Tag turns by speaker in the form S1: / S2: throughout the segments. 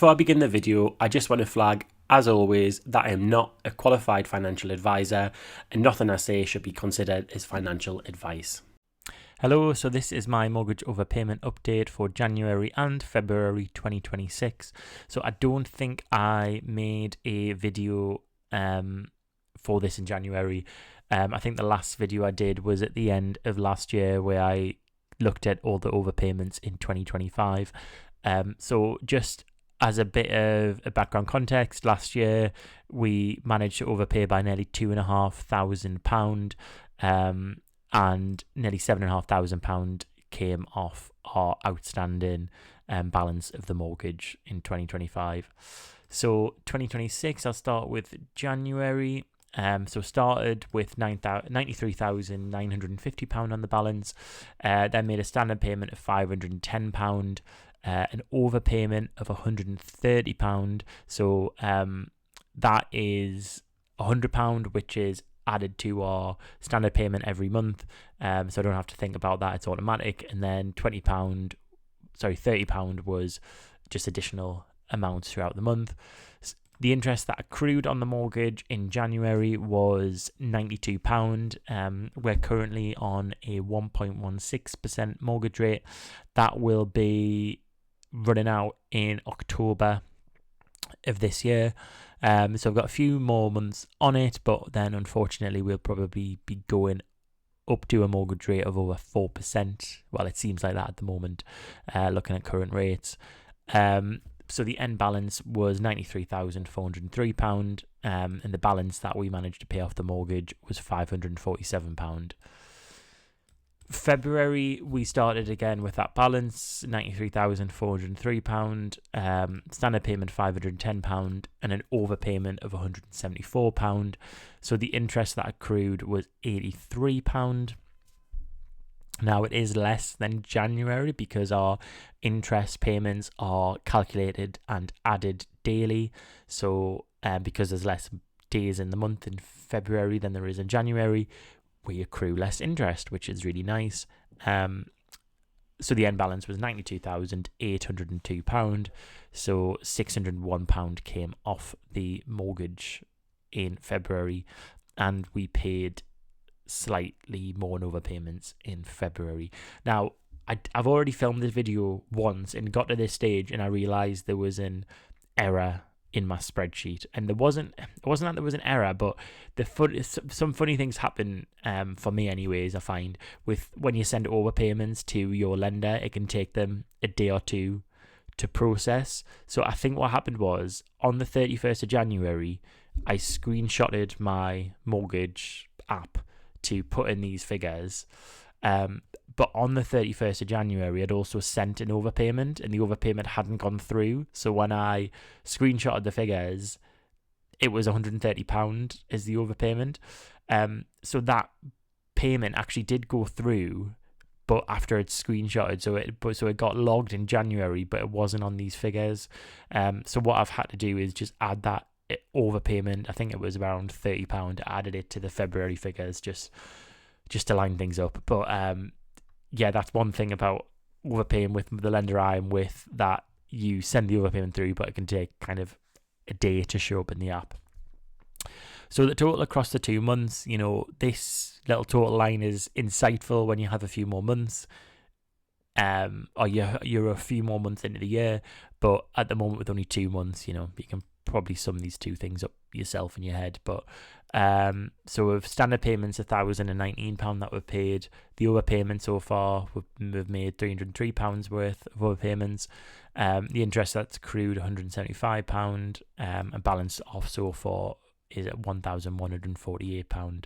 S1: Before I begin the video, I just want to flag, as always, that I am not a qualified financial advisor and nothing I say should be considered as financial advice.
S2: Hello, so this is my mortgage overpayment update for January and February 2026. So I don't think I made a video for this in January. I think the last video I did was at the end of last year where I looked at all the overpayments in 2025. So just as a bit of a background context, last year we managed to overpay by nearly £2,500, and nearly £7,500 came off our outstanding balance of the mortgage in 2025. So 2026, I'll start with January. So started with £93,950 on the balance, then made a standard payment of £510, an overpayment of £130. So that is £100, which is added to our standard payment every month. So I don't have to think about that, it's automatic. And then £30 was just additional amounts throughout the month. The interest that accrued on the mortgage in January was £92. We're currently on a 1.16% mortgage rate. That will be running out in October of this year. So I've got a few more months on it, but then unfortunately we'll probably be going up to a mortgage rate of over 4%. Well, it seems like that at the moment, looking at current rates. So the end balance was £93,403, and the balance that we managed to pay off the mortgage was £547. February, we started again with that balance, £93,403, standard payment £510, and an overpayment of £174. So the interest that accrued was £83. Now, it is less than January because our interest payments are calculated and added daily. So because there's less days in the month in February than there is in January, we accrue less interest, which is really nice. So the end balance was £92,802. So £601 came off the mortgage in February, and we paid slightly more in overpayments in February. Now, I've already filmed this video once and got to this stage and I realised there was an error in my spreadsheet, and it wasn't that there was an error, but some funny things happen for me anyways. I find with when you send overpayments to your lender, it can take them a day or two to process. So I think what happened was on the 31st of January, I screenshotted my mortgage app to put in these figures, but on the 31st of January I'd also sent an overpayment and the overpayment hadn't gone through. So when I screenshotted the figures, it was £130 as the overpayment. So that payment actually did go through, but after it's screenshotted, so it got logged in January, but it wasn't on these figures. So what I've had to do is just add that overpayment. I think it was around £30. Added it to the February figures just to line things up. But yeah, that's one thing about overpaying with the lender I'm with, that you send the overpayment through, but it can take kind of a day to show up in the app. So the total across the 2 months, this little total line is insightful when you have a few more months, or you're a few more months into the year. But at the moment, with only 2 months, you can probably sum these two things up yourself in your head. But so with standard payments, £1,019 that were paid. The overpayment so far, we've made £303 worth of overpayments. The interest that's accrued, £175, and balance off so far is at £1,148.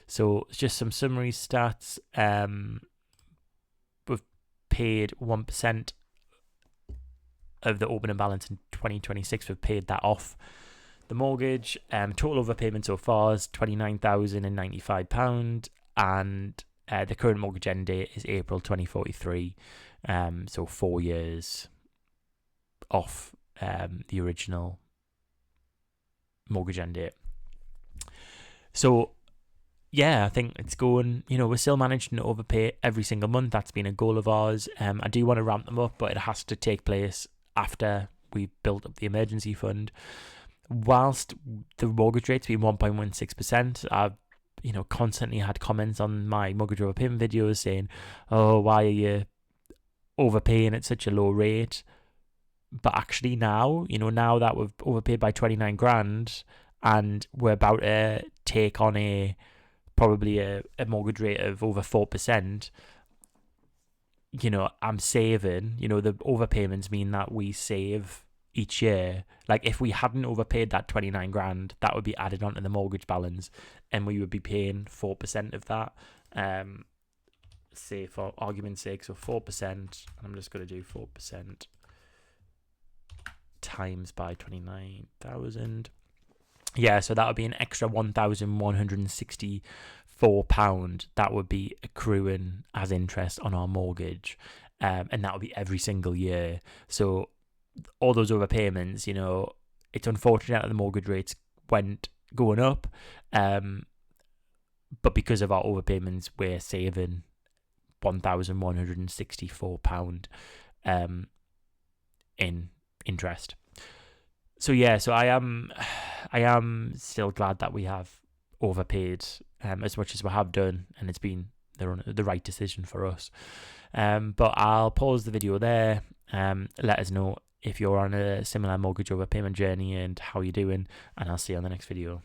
S2: So it's just some summary stats. We've paid 1% of the opening balance in 2026. We've paid that off the mortgage. Total overpayment so far is £29,095, and the current mortgage end date is April 2043. So 4 years off the original mortgage end date. So yeah, I think it's going, we're still managing to overpay every single month. That's been a goal of ours. I do want to ramp them up, but it has to take place after we built up the emergency fund. Whilst the mortgage rate's been 1.16%, I've constantly had comments on my mortgage overpayment videos saying, oh, why are you overpaying at such a low rate? But actually now that we've overpaid by 29 grand and we're about to take on probably a mortgage rate of over 4%, I'm saving. The overpayments mean that we save each year. Like, if we hadn't overpaid that 29 grand, that would be added onto the mortgage balance and we would be paying 4% of that. Say, for argument's sake, so 4%, I'm just going to do 4% times by 29,000. Yeah, so that would be an extra £1,164 that would be accruing as interest on our mortgage, and that would be every single year. So all those overpayments, it's unfortunate that the mortgage rates went going up, but because of our overpayments, we're saving £1,164 in interest. So yeah, so I am still glad that we have overpaid as much as we have done, and it's been the right decision for us. But I'll pause the video there. Let us know if you're on a similar mortgage overpayment journey and how you're doing, and I'll see you on the next video.